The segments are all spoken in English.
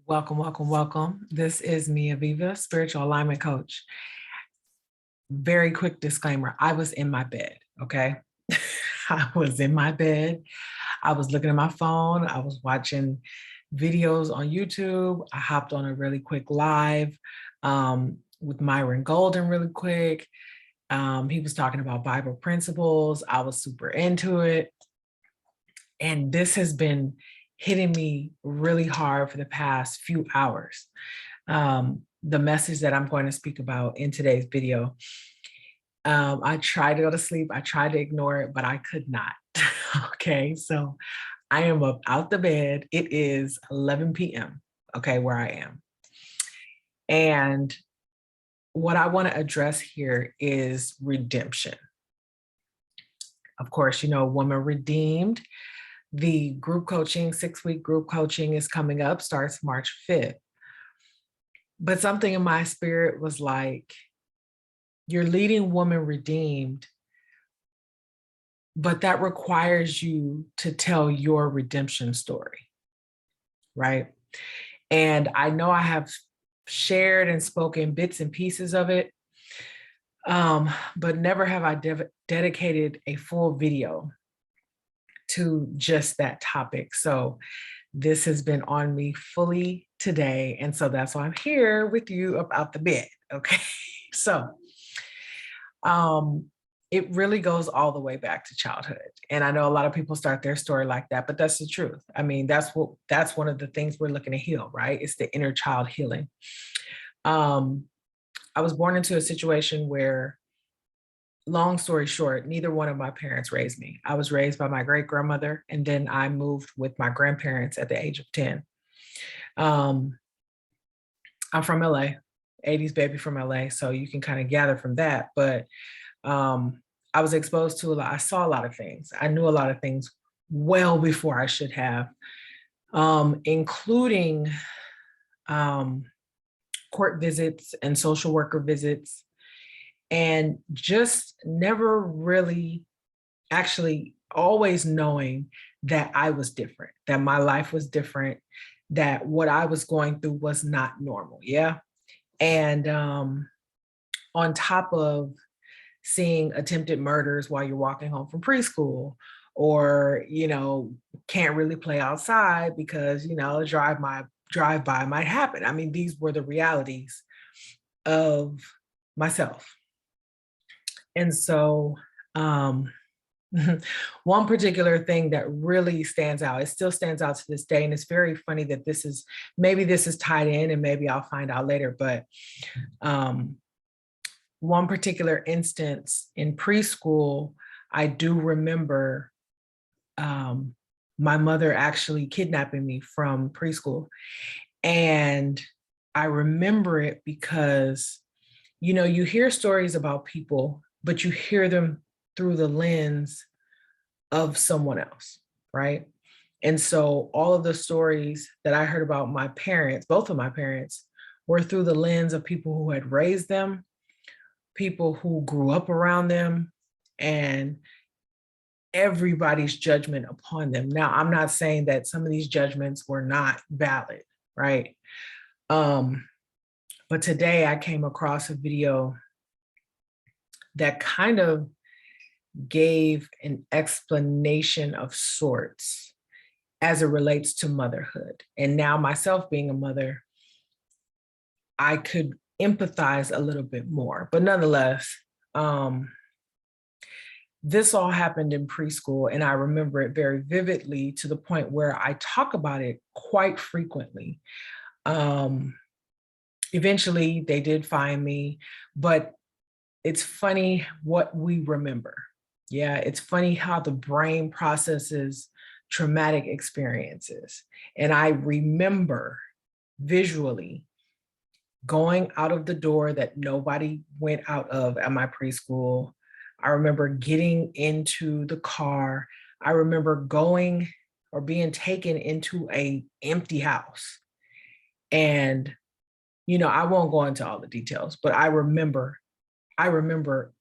Welcome, welcome, welcome. This is me, Aviva, spiritual alignment coach. Very quick disclaimer. I was in my bed, okay? I was in my bed. I was looking at my phone. I was watching videos on YouTube. I hopped on a really quick live with Myron Golden really quick. He was talking about Bible principles. I was super into it. And this has been hitting me really hard for the past few hours. The message that I'm going to speak about in today's video. I tried to go to sleep. I tried to ignore it, but I could not. Okay, so I am up out the bed. It is 11 p.m., okay, where I am. And what I want to address here is redemption. Of course, you know, Woman Redeemed. The group coaching, 6-week group coaching is coming up, starts March 5th. But something in my spirit was like, you're leading Woman Redeemed, but that requires you to tell your redemption story, right? And I know I have shared and spoken bits and pieces of it, but never have I dedicated a full video to just that topic. So this has been on me fully today. And so that's why I'm here with you about the bed. Okay. So it really goes all the way back to childhood. And I know a lot of people start their story like that, but that's the truth. I mean, that's one of the things we're looking to heal, right? It's the inner child healing. I was born into a situation where, long story short, neither one of my parents raised me. I was raised by my great grandmother, and then I moved with my grandparents at the age of 10. I'm from LA, 80s baby from LA, so you can kind of gather from that. But I was exposed to a lot. I saw a lot of things. I knew a lot of things well before I should have, including court visits and social worker visits, and just never really actually always knowing that I was different, that my life was different, that what I was going through was not normal. Yeah. And on top of seeing attempted murders while you're walking home from preschool, or, you know, can't really play outside because, you know, a drive-by might happen. I mean, these were the realities of myself. And so one particular thing that really stands out, it still stands out to this day, and it's very funny that maybe this is tied in, and maybe I'll find out later, but one particular instance in preschool, I do remember my mother actually kidnapping me from preschool. And I remember it because, you know, you hear stories about people, but you hear them through the lens of someone else, right? And so all of the stories that I heard about my parents, both of my parents, were through the lens of people who had raised them, people who grew up around them, and everybody's judgment upon them. Now, I'm not saying that some of these judgments were not valid, right? But today I came across a video that kind of gave an explanation of sorts as it relates to motherhood. And now, myself being a mother, I could empathize a little bit more. But nonetheless, this all happened in preschool, and I remember it very vividly, to the point where I talk about it quite frequently. Eventually, they did find me, but it's funny what we remember. Yeah, it's funny how the brain processes traumatic experiences. And I remember visually going out of the door that nobody went out of at my preschool. I remember getting into the car. I remember going or being taken into an empty house. And, you know, I won't go into all the details, but I remember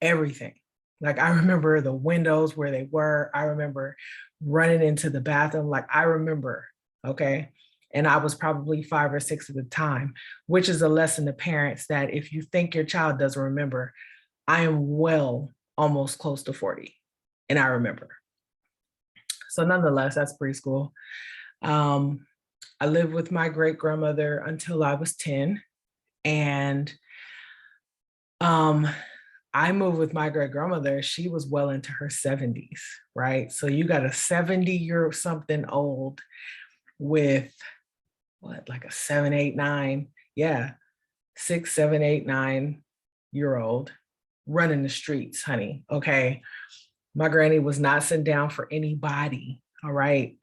everything. Like, I remember the windows where they were. I remember running into the bathroom. Like, I remember, okay? And I was probably 5 or 6 at the time, which is a lesson to parents that if you think your child doesn't remember, I am well almost close to 40 and I remember. So nonetheless, that's preschool. I lived with my great grandmother until I was 10. And I moved with my great grandmother. She was well into her 70s, right? So you got a 70-year something old with what, like a 7, 8, 9, yeah, 6, 7, 8, 9-year old running the streets, honey. Okay. My granny was not sitting down for anybody. All right.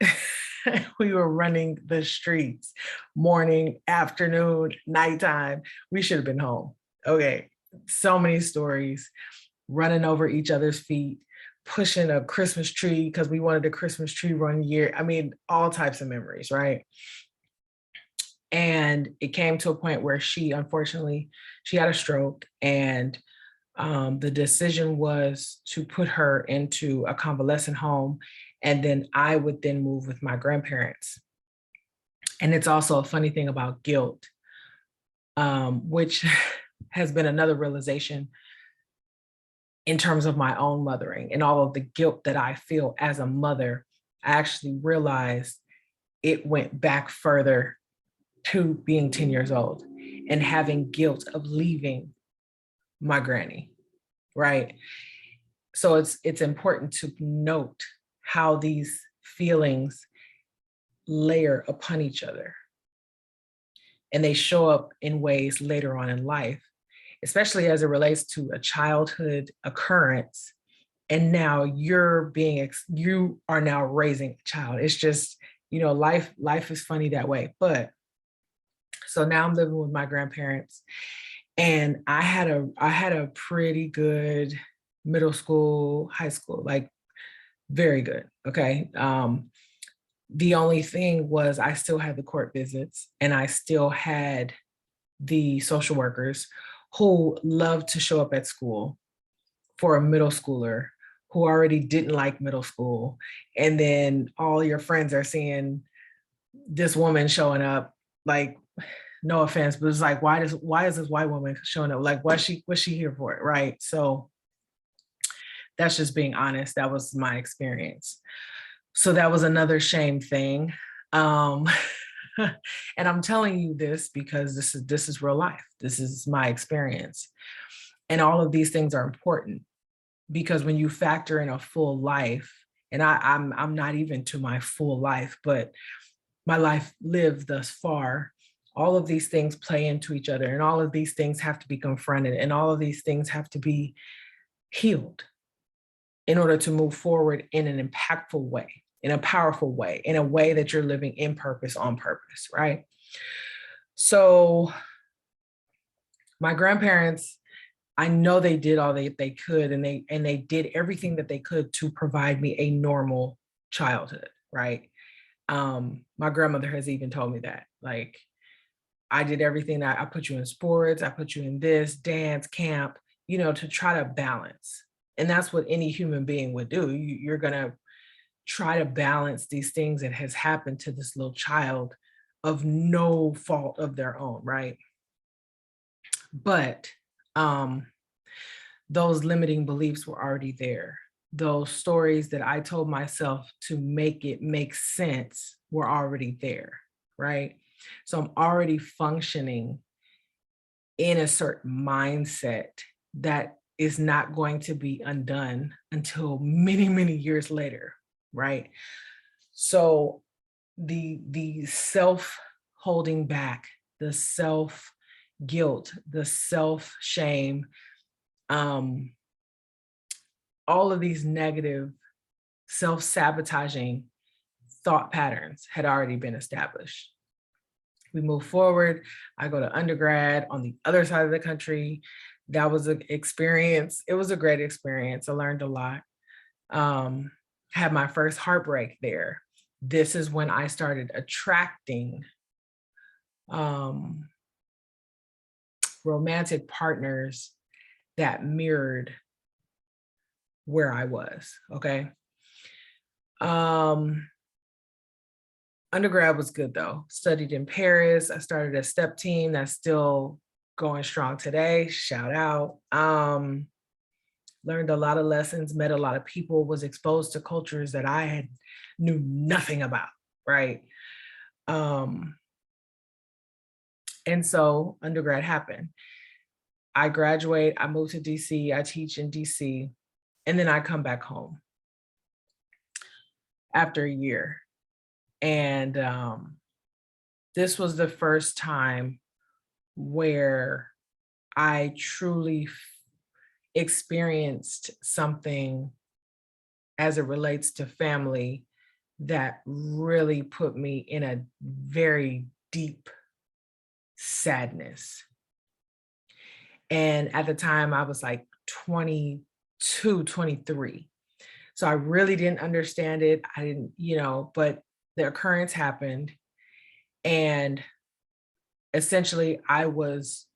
We were running the streets morning, afternoon, nighttime. We should have been home. Okay. So many stories, running over each other's feet, pushing a Christmas tree because we wanted a Christmas tree one year. I mean, all types of memories, right? And it came to a point where unfortunately, she had a stroke, and the decision was to put her into a convalescent home, and then I would then move with my grandparents. And it's also a funny thing about guilt, which has been another realization in terms of my own mothering and all of the guilt that I feel as a mother. I actually realized it went back further to being 10 years old and having guilt of leaving my granny, right? So it's important to note how these feelings layer upon each other. And they show up in ways later on in life, especially as it relates to a childhood occurrence. And now you are now raising a child. It's just, life is funny that way. But so now I'm living with my grandparents, and I had a pretty good middle school, high school, like very good. Okay. The only thing was I still had the court visits, and I still had the social workers who loved to show up at school for a middle schooler who already didn't like middle school. And then all your friends are seeing this woman showing up, like, no offense, but it's like, why is this white woman showing up? Like, what's she here for? Right. So that's just being honest. That was my experience. So that was another shame thing. And I'm telling you this because this is real life. This is my experience. And all of these things are important because when you factor in a full life, and I'm not even to my full life, but my life lived thus far, all of these things play into each other, and all of these things have to be confronted, and all of these things have to be healed in order to move forward in an impactful way, in a powerful way, in a way that you're living in purpose, on purpose, right? So my grandparents, I know they did all they could, and they did everything that they could to provide me a normal childhood, right? My grandmother has even told me that, like, I did everything. I put you in sports, I put you in this, dance, camp, to try to balance. And that's what any human being would do. You're going to try to balance these things that has happened to this little child of no fault of their own, right? But those limiting beliefs were already there. Those stories that I told myself to make it make sense were already there, right? So I'm already functioning in a certain mindset that is not going to be undone until many, many years later, right? So the self holding back, the self guilt, the self shame, all of these negative self-sabotaging thought patterns had already been established. We move forward. I go to undergrad on the other side of the country. That was an experience. It was a great experience. I learned a lot. Had my first heartbreak there. This is when I started attracting romantic partners that mirrored where I was, okay? Undergrad was good though. Studied in Paris. I started a step team that's still going strong today. Shout out. Learned a lot of lessons, met a lot of people, was exposed to cultures that I had knew nothing about, right? And so undergrad happened. I graduate, I moved to DC, I teach in DC, and then I come back home after a year. And this was the first time where I truly experienced something as it relates to family that really put me in a very deep sadness. And at the time I was like 22, 23. So I really didn't understand it. I didn't, but the occurrence happened. And essentially I was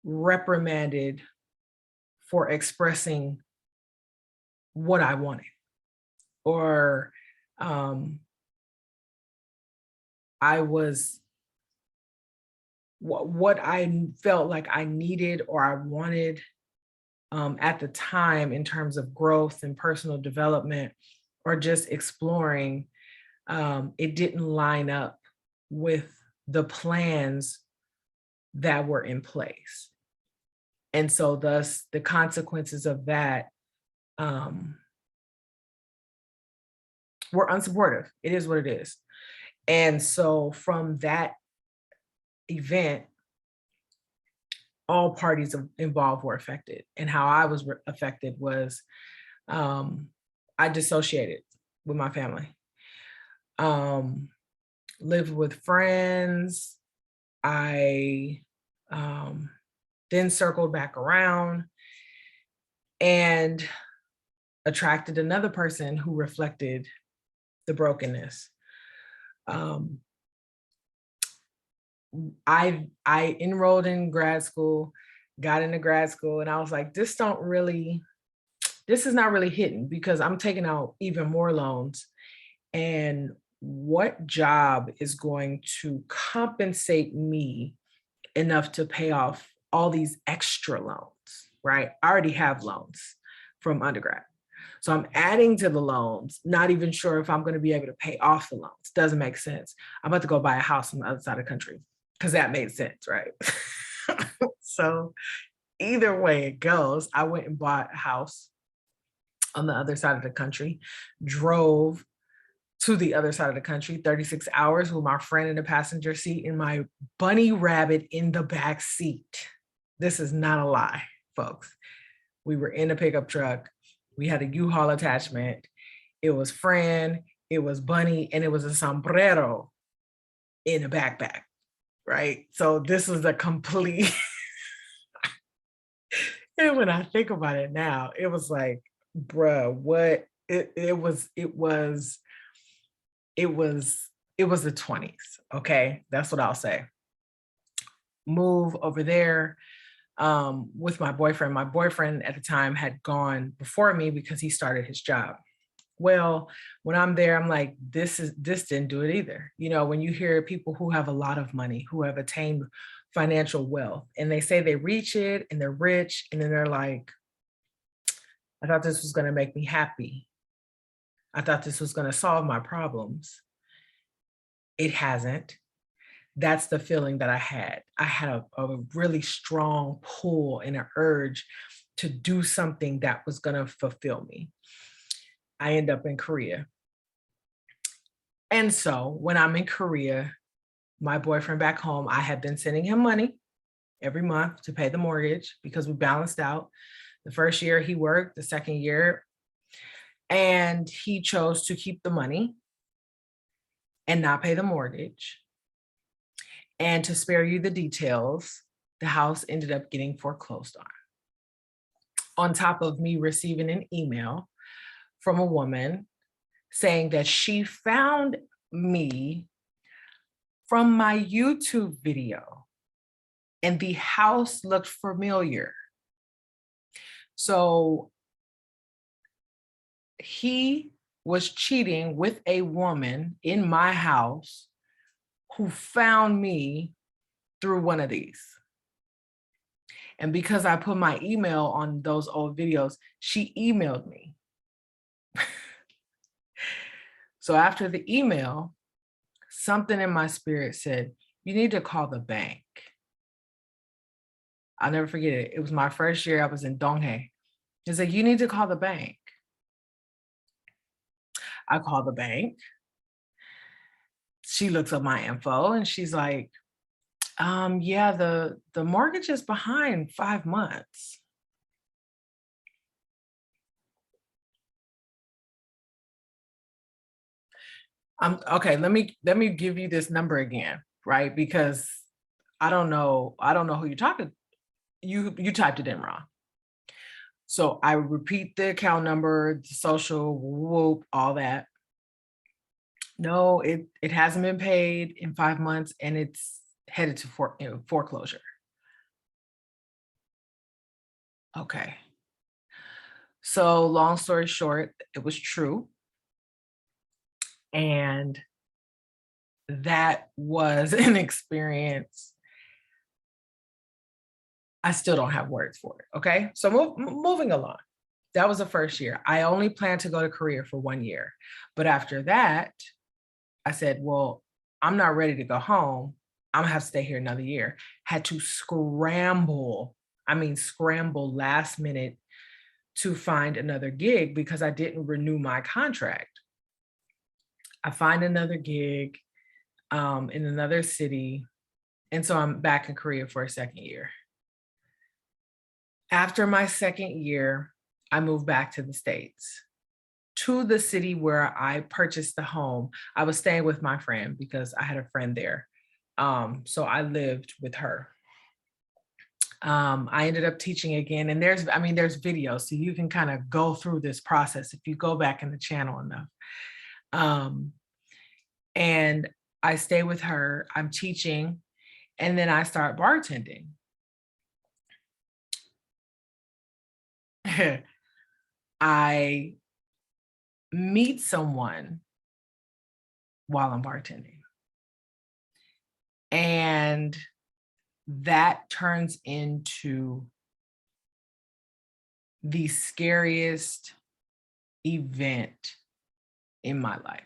reprimanded for expressing what I wanted, or I was what I felt like I needed or I wanted at the time in terms of growth and personal development or just exploring. It didn't line up with the plans that were in place. And so thus the consequences of that were unsupportive. It is what it is. And so from that event, all parties involved were affected. And how I was affected was I dissociated with my family. Lived with friends. I then circled back around and attracted another person who reflected the brokenness. I enrolled in grad school, got into grad school, and I was like, this is not really hitting, because I'm taking out even more loans. And what job is going to compensate me enough to pay off all these extra loans, right? I already have loans from undergrad. So I'm adding to the loans, not even sure if I'm going to be able to pay off the loans. Doesn't make sense. I'm about to go buy a house on the other side of the country because that made sense, right? So either way it goes, I went and bought a house on the other side of the country, drove to the other side of the country, 36 hours with my friend in the passenger seat and my bunny rabbit in the back seat. This is not a lie, folks. We were in a pickup truck. We had a U-Haul attachment. It was Fran, it was Bunny, and it was a sombrero in a backpack, right? So this was a complete, and when I think about it now, it was like, bruh, what? It was the 20s, okay? That's what I'll say. Move over there with my boyfriend. My boyfriend at the time had gone before me because he started his job. Well, when I'm there, I'm like, this didn't do it either. When you hear people who have a lot of money, who have attained financial wealth, and they say they reach it and they're rich, and then they're like, I thought this was going to make me happy. I thought this was going to solve my problems. It hasn't. That's the feeling that I had. I had a really strong pull and an urge to do something that was going to fulfill me. I end up in Korea. And so when I'm in Korea, my boyfriend back home, I had been sending him money every month to pay the mortgage because we balanced out. The first year he worked, the second year, and he chose to keep the money and not pay the mortgage. And to spare you the details, the house ended up getting foreclosed on top of me receiving an email from a woman saying that she found me from my YouTube video and the house looked familiar. So he was cheating with a woman in my house who found me through one of these. And because I put my email on those old videos, she emailed me. So after the email, something in my spirit said, you need to call the bank. I'll never forget it. It was my first year. I was in Donghae. It's like, you need to call the bank. I call the bank. She looks up my info and she's like, yeah, the mortgage is behind 5 months. Okay, let me give you this number again, right? Because I don't know who you're talking. You typed it in wrong. So I repeat the account number, the social, whoop, all that. No, it hasn't been paid in 5 months and it's headed to foreclosure. Okay. So long story short, it was true. And that was an experience. I still don't have words for it. Okay. So moving along. That was the first year. I only planned to go to Korea for 1 year. But after that, I said, well, I'm not ready to go home. I'm gonna have to stay here another year. Had to scramble last minute to find another gig because I didn't renew my contract. I find another gig in another city. And so I'm back in Korea for a second year. After my second year, I moved back to the States, to the city where I purchased the home. I was staying with my friend because I had a friend there. So I lived with her. I ended up teaching again, and there's videos, so you can kind of go through this process if you go back in the channel enough. And I stay with her, I'm teaching, and then I start bartending. I meet someone while I'm bartending. And that turns into the scariest event in my life.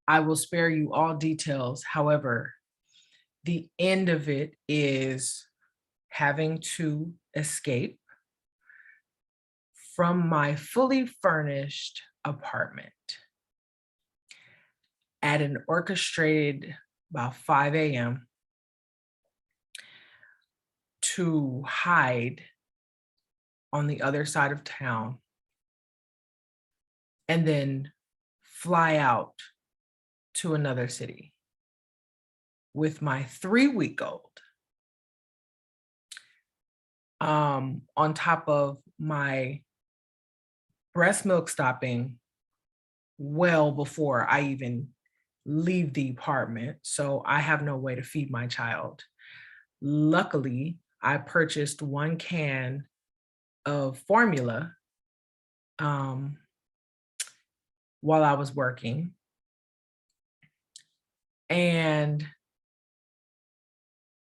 I will spare you all details. However, the end of it is having to escape from my fully furnished apartment at an orchestrated about 5 a.m. to hide on the other side of town and then fly out to another city with my 3-week-old on top of my breast milk stopping well before I even leave the apartment. So I have no way to feed my child. Luckily, I purchased 1 can of formula while I was working. And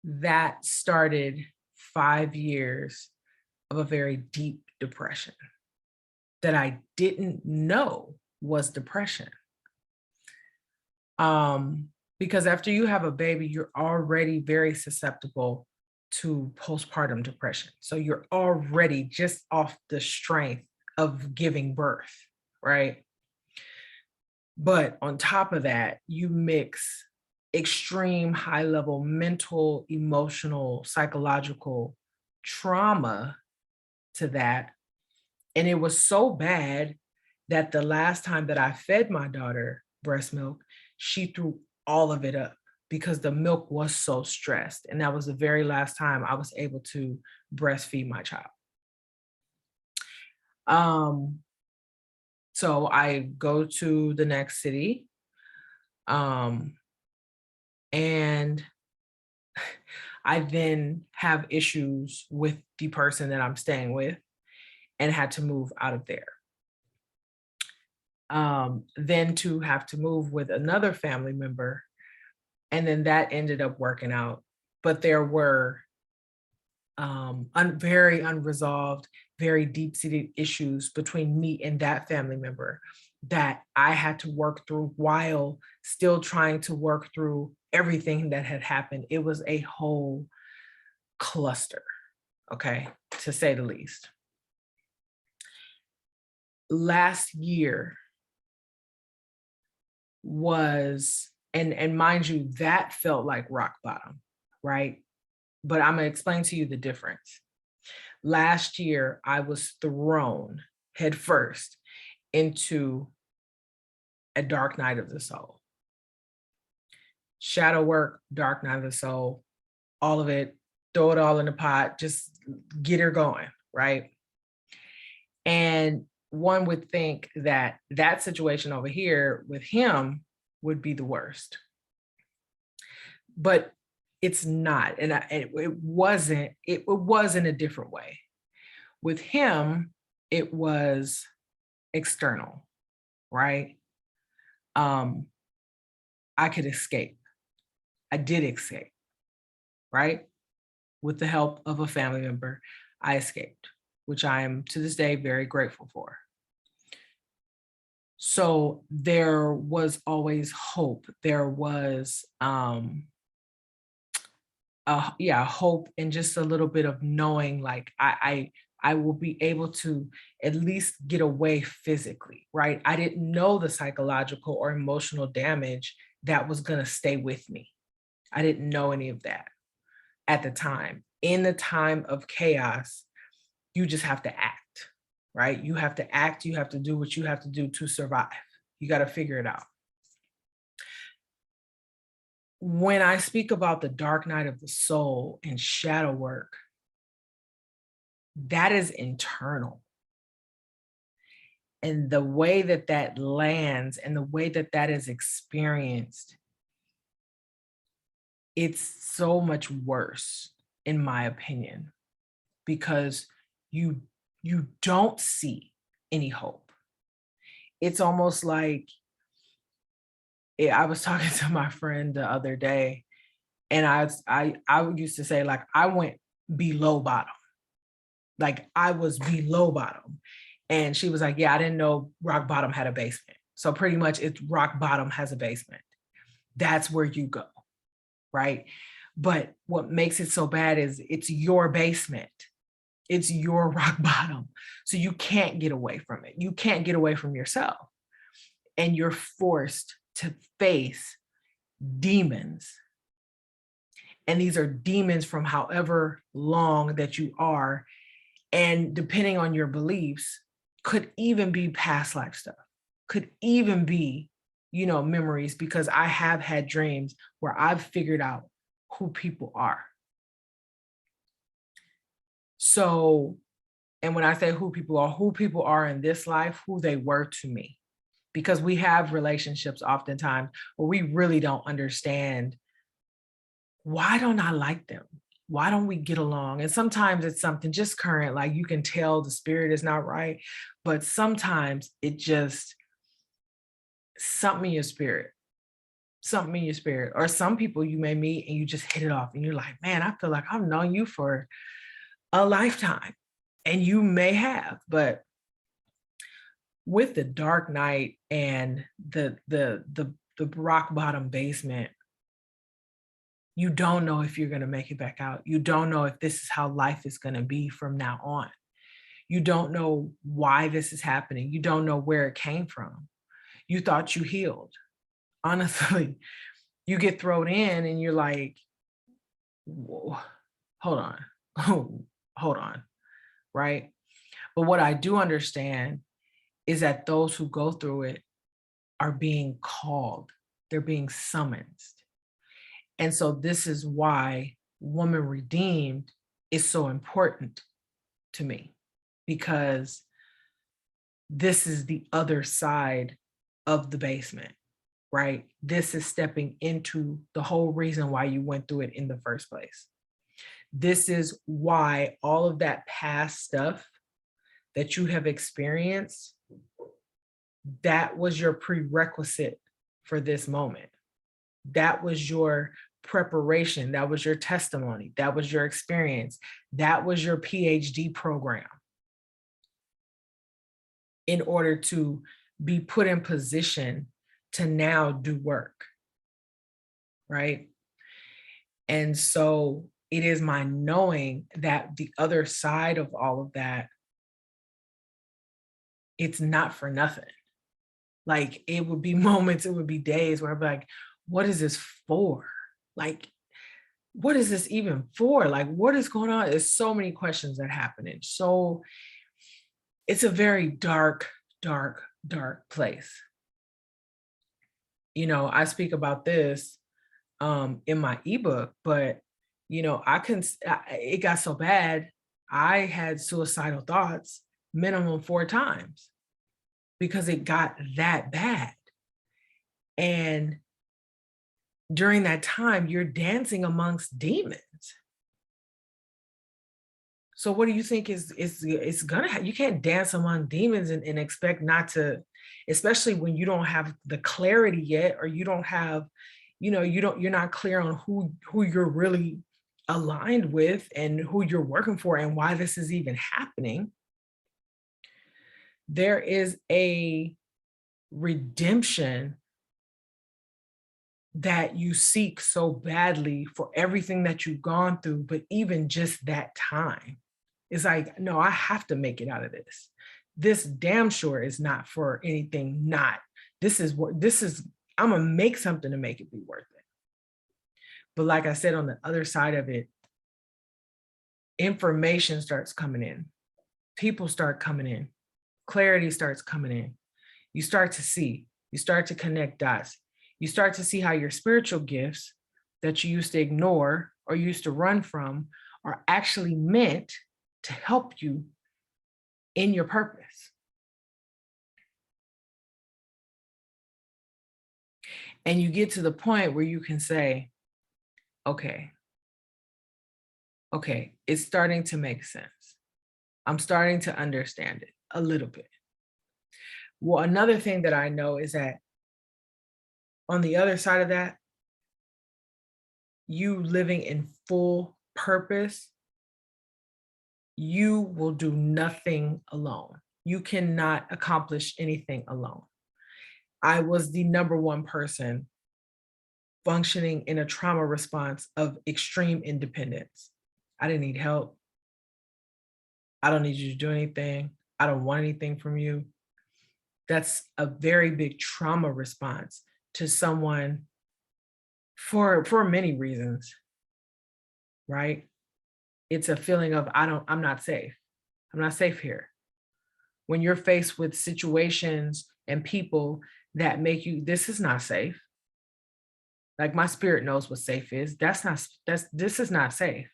that started 5 years of a very deep depression that I didn't know was depression. Because after you have a baby, you're already very susceptible to postpartum depression. So you're already just off the strength of giving birth, right? But on top of that, you mix extreme high-level mental, emotional, psychological trauma to that. And it was so bad that the last time that I fed my daughter breast milk, she threw all of it up because the milk was so stressed. And that was the very last time I was able to breastfeed my child. So I go to the next city, and I then have issues with the person that I'm staying with and had to move out of there. then to have to move with another family member. And then that ended up working out. But there were very unresolved, very deep-seated issues between me and that family member that I had to work through while still trying to work through everything that had happened. It was a whole cluster, okay, to say the least. Last year was, and mind you, that felt like rock bottom, right? But I'm gonna explain to you the difference. Last year, I was thrown headfirst into a dark night of the soul. Shadow work, dark night of the soul, all of it, throw it all in the pot, just get her going, right? And one would think that that situation over here with him would be the worst. But it's not. And it wasn't, it was in a different way. With him, it was external, right? I could escape. I did escape, right? With the help of a family member, I escaped, which I am to this day very grateful for. So there was always hope. There was, hope and just a little bit of knowing like I will be able to at least get away physically, right? I didn't know the psychological or emotional damage that was going to stay with me. I didn't know any of that at the time. In the time of chaos, you just have to act, right? You have to act, you have to do what you have to do to survive. You got to figure it out. When I speak about the dark night of the soul and shadow work, that is internal. And the way that that lands and the way that that is experienced, it's so much worse, in my opinion, because you don't see any hope. It's almost like, I was talking to my friend the other day, and I used to say, like, I went below bottom. Like, I was below bottom. And she was like, yeah, I didn't know rock bottom had a basement. So pretty much it's rock bottom has a basement. That's where you go, right? But what makes it so bad is it's your basement. It's your rock bottom. So you can't get away from it. You can't get away from yourself. And you're forced to face demons. And these are demons from however long that you are. And depending on your beliefs, could even be past life stuff, could even be, memories, because I have had dreams where I've figured out who people are. So, and when I say who people are in this life, who they were to me, because we have relationships oftentimes where we really don't understand, why don't I like them? Why don't we get along? And sometimes it's something just current, like you can tell the spirit is not right, but sometimes it just something in your spirit, or some people you may meet and you just hit it off and you're like, man, I feel like I've known you for a lifetime, and you may have, but with the dark night and the rock bottom basement, you don't know if you're going to make it back out. You don't know if this is how life is going to be from now on. You don't know why this is happening. You don't know where it came from. You thought you healed. Honestly, you get thrown in and you're like, whoa, hold on, hold on, right? But what I do understand is that those who go through it are being called. They're being summoned. And so this is why Woman Redeemed is so important to me, because this is the other side of the basement, right? This is stepping into the whole reason why you went through it in the first place. This is why all of that past stuff that you have experienced That was your prerequisite for this moment. That was your preparation. That was your testimony. That was your experience. That was your PhD program in order to be put in position to now do work, right? And so it is my knowing that the other side of all of that, it's not for nothing. Like, it would be moments, it would be days where I'd be like, what is this for? Like, what is this even for? Like, what is going on? There's so many questions that happen. And so it's a very dark, dark, dark place. You know, I speak about this in my ebook, but you know, it got so bad, I had suicidal thoughts minimum 4 times because it got that bad. And during that time, you're dancing amongst demons. So what do you think is gonna you can't dance among demons and expect not to, especially when you don't have the clarity yet, or you don't have, you know, you're not clear on who you're really aligned with and who you're working for and why this is even happening. There is a redemption that you seek so badly for everything that you've gone through, but even just that time, it's like, no, I have to make it out of this. This damn sure is not for anything not. I'm gonna make something to make it be worth it. But like I said, on the other side of it, information starts coming in. People start coming in. Clarity starts coming in. You start to see, you start to connect dots. You start to see how your spiritual gifts that you used to ignore or used to run from are actually meant to help you in your purpose. And you get to the point where you can say, okay, it's starting to make sense. I'm starting to understand it a little bit. Well, another thing that I know is that on the other side of that, you living in full purpose, you will do nothing alone. You cannot accomplish anything alone. I was the #1 person functioning in a trauma response of extreme independence. I didn't need help. I don't need you to do anything. I don't want anything from you. That's a very big trauma response to someone for many reasons, right? It's a feeling of I'm not safe. I'm not safe here. When you're faced with situations and people that make you, this is not safe. Like, my spirit knows what safe is. This is not safe.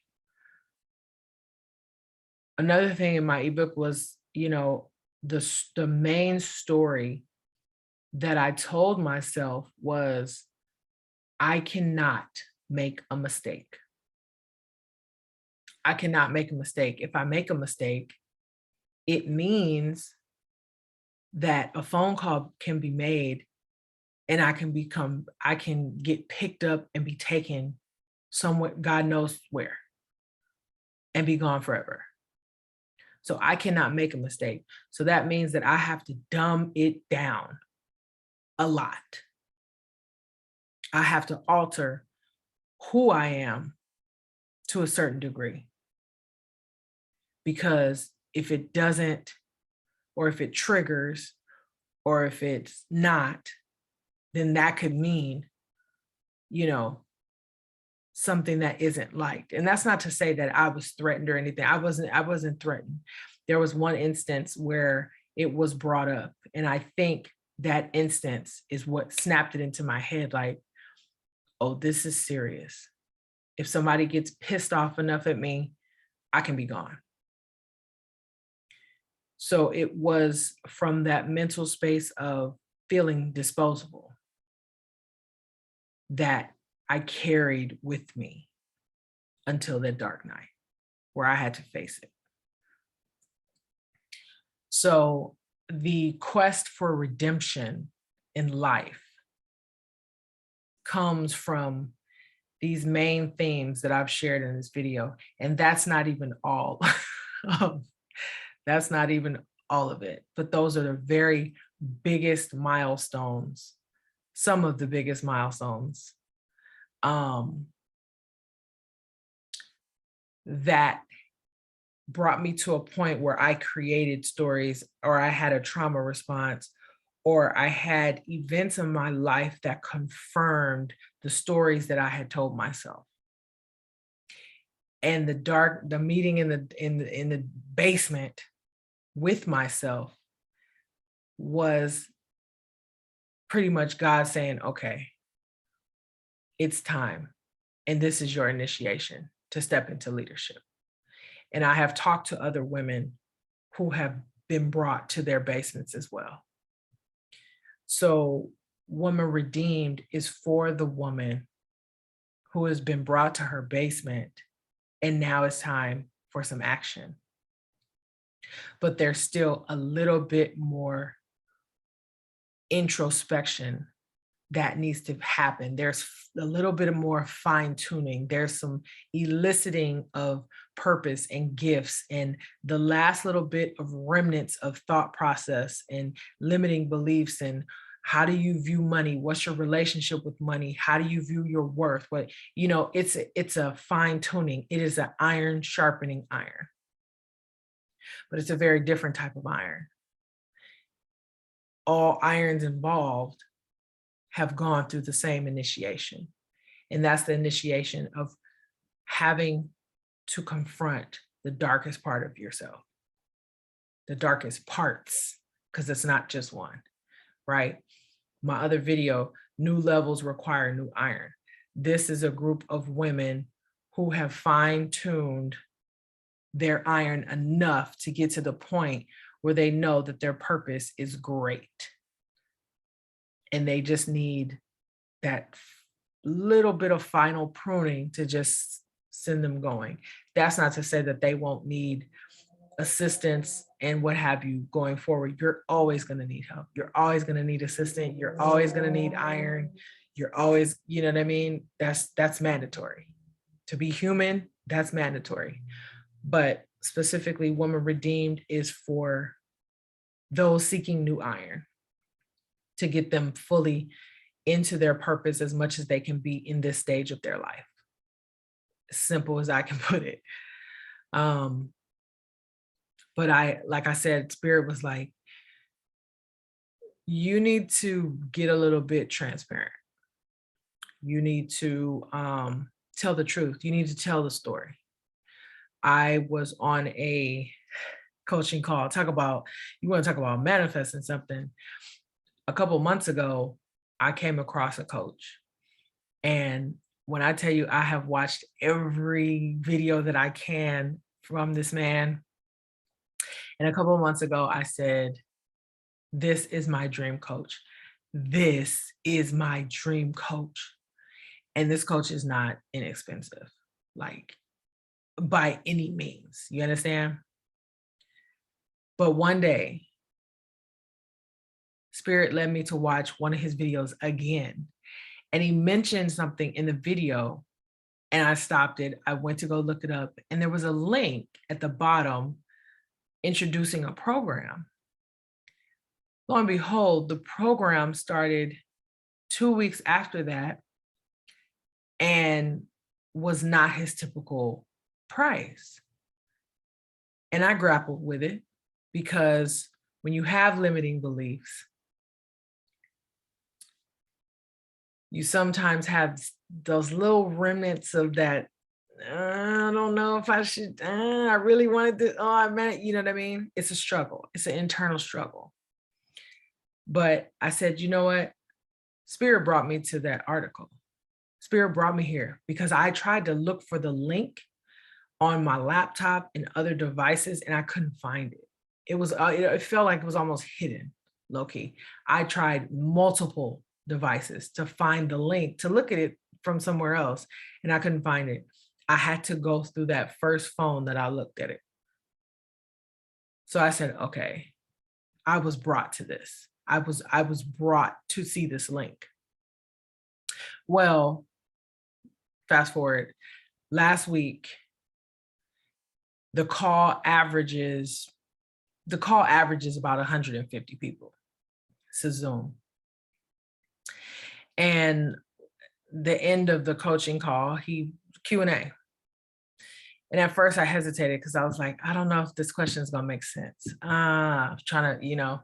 Another thing in my ebook was, you know, the main story that I told myself was, I cannot make a mistake. I cannot make a mistake. If I make a mistake, it means that a phone call can be made and I can get picked up and be taken somewhere, God knows where, and be gone forever. So I cannot make a mistake. So that means that I have to dumb it down a lot. I have to alter who I am to a certain degree. Because if it doesn't, or if it triggers, or if it's not, then that could mean, you know, something that isn't liked. And that's not to say that I was threatened or anything. I wasn't threatened. There was one instance where it was brought up, and I think that instance is what snapped it into my head, like, oh, this is serious. If somebody gets pissed off enough at me, I can be gone. So it was from that mental space of feeling disposable that I carried with me until that dark night where I had to face it. So the quest for redemption in life comes from these main themes that I've shared in this video. And that's not even all. That's not even all of it. But those are the very biggest milestones, some of the biggest milestones that brought me to a point where I created stories, or I had a trauma response, or I had events in my life that confirmed the stories that I had told myself. And the meeting in the basement with myself was pretty much God saying, okay, it's time. And this is your initiation to step into leadership. And I have talked to other women who have been brought to their basements as well. So Woman Redeemed is for the woman who has been brought to her basement, and now it's time for some action. But there's still a little bit more introspection that needs to happen. There's a little bit more fine tuning. There's some eliciting of purpose and gifts, and the last little bit of remnants of thought process and limiting beliefs. And how do you view money? What's your relationship with money? How do you view your worth? What, you know, it's a fine tuning. It is an iron sharpening iron, but it's a very different type of iron. All irons involved have gone through the same initiation. And that's the initiation of having to confront the darkest part of yourself, the darkest parts, because it's not just one, right? My other video, New Levels Require New Iron. This is a group of women who have fine-tuned their iron enough to get to the point where they know that their purpose is great. And they just need that little bit of final pruning to just send them going. That's not to say that they won't need assistance and what have you going forward. You're always going to need help. You're always going to need assistance. You're always going to need iron. You're always, you know what I mean? That's mandatory. To be human, that's mandatory. But specifically, Woman Redeemed is for those seeking new iron, to get them fully into their purpose as much as they can be in this stage of their life. As simple as I can put it. But like I said, Spirit was like, you need to get a little bit transparent. You need to tell the truth. You need to tell the story. I was on a coaching call. You want to talk about manifesting something. A couple months ago, I came across a coach. And when I tell you, I have watched every video that I can from this man. And a couple of months ago, I said, this is my dream coach. This is my dream coach. And this coach is not inexpensive, like by any means, you understand? But one day, Spirit led me to watch one of his videos again. And he mentioned something in the video, and I stopped it. I went to go look it up, and there was a link at the bottom introducing a program. Lo and behold, the program started 2 weeks after that and was not his typical price. And I grappled with it because when you have limiting beliefs, you sometimes have those little remnants of that, I don't know if I should, I really wanted to, oh, I meant, you know what I mean? It's a struggle. It's an internal struggle. But I said, you know what? Spirit brought me to that article. Spirit brought me here because I tried to look for the link on my laptop and other devices, and I couldn't find it. It felt like it was almost hidden, low-key. I tried multiple devices to find the link, to look at it from somewhere else, and I couldn't find it. I had to go through that first phone that I looked at it. So I said, okay, I was brought to this. I was brought to see this link. Well, fast forward, last week, the call averages about 150 people. It's a Zoom. And the end of the coaching call, he Q&A. And at first I hesitated because I was like, I don't know if this question is gonna make sense. I was trying to, you know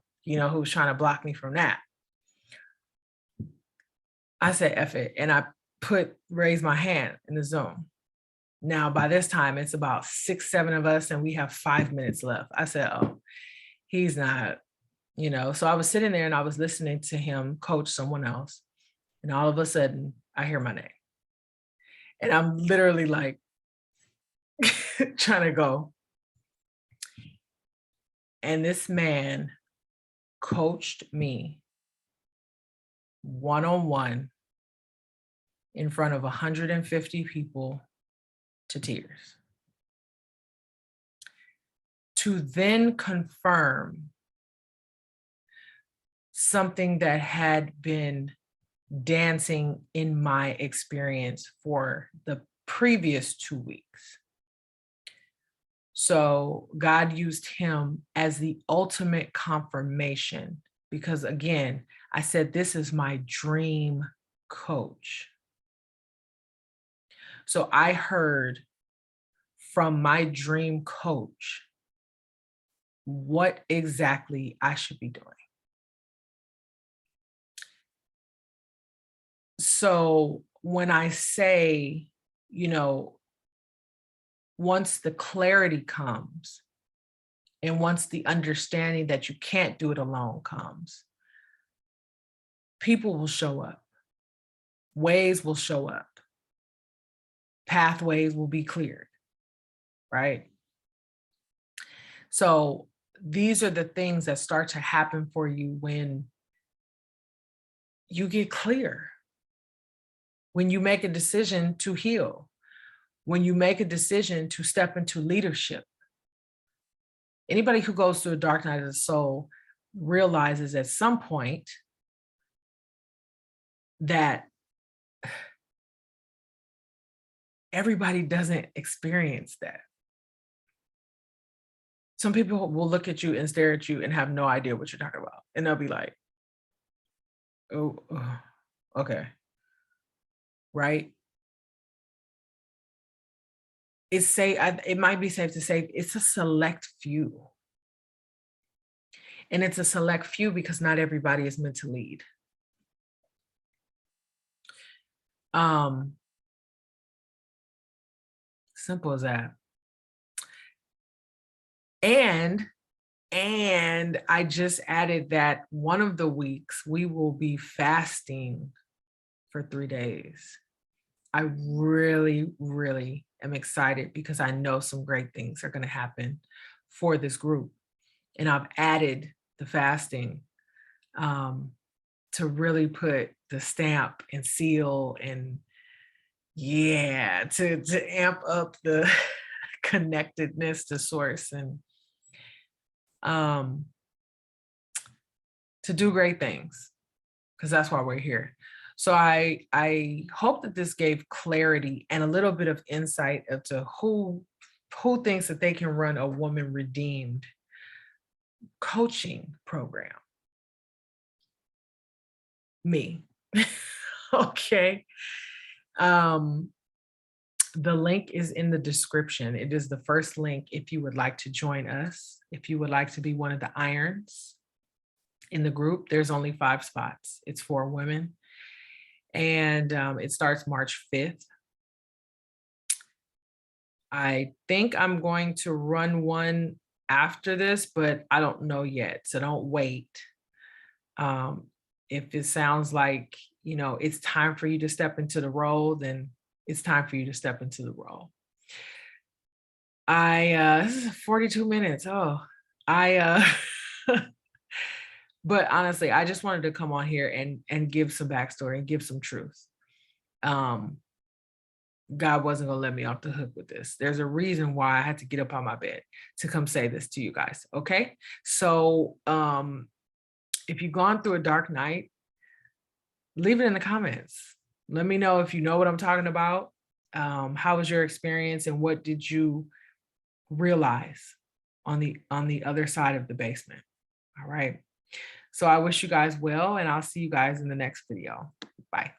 who's trying to block me from that. I said, F it. And I raise my hand in the Zoom. Now, by this time, it's about 6, 7 of us, and we have 5 minutes left. I said, oh, he's not, So I was sitting there and I was listening to him coach someone else. And all of a sudden, I hear my name. And I'm literally like trying to go. And this man coached me one-on-one in front of 150 people to tears, to then confirm something that had been dancing in my experience for the previous 2 weeks. So God used him as the ultimate confirmation, because again, I said, this is my dream coach. So I heard from my dream coach what exactly I should be doing. So when I say, once the clarity comes and once the understanding that you can't do it alone comes, people will show up, ways will show up, pathways will be cleared, right? So these are the things that start to happen for you when you get clear, when you make a decision to heal, when you make a decision to step into leadership. Anybody who goes through a dark night of the soul realizes at some point that everybody doesn't experience that. Some people will look at you and stare at you and have no idea what you're talking about. And they'll be like, oh, okay. Right? It might be safe to say it's a select few. And it's a select few because not everybody is meant to lead. Simple as that. And I just added that one of the weeks we will be fasting for 3 days. I really, really am excited because I know some great things are going to happen for this group. And I've added the fasting to really put the stamp and seal and to amp up the connectedness to source and to do great things, because that's why we're here. So I hope that this gave clarity and a little bit of insight into who thinks that they can run a woman redeemed coaching program. Me. Okay. The link is in the description. It is the first link if you would like to join us, if you would like to be one of the irons in the group. There's only 5 spots. It's for women. And it starts March 5th. I think I'm going to run one after this, but I don't know yet. So don't wait. If it sounds like, it's time for you to step into the role, then it's time for you to step into the role. This is 42 minutes. But honestly, I just wanted to come on here and give some backstory and give some truth. God wasn't going to let me off the hook with this. There's a reason why I had to get up on my bed to come say this to you guys. Okay. So if you've gone through a dark night, leave it in the comments. Let me know if you know what I'm talking about. How was your experience and what did you realize on the other side of the basement? All right. So I wish you guys well, and I'll see you guys in the next video. Bye.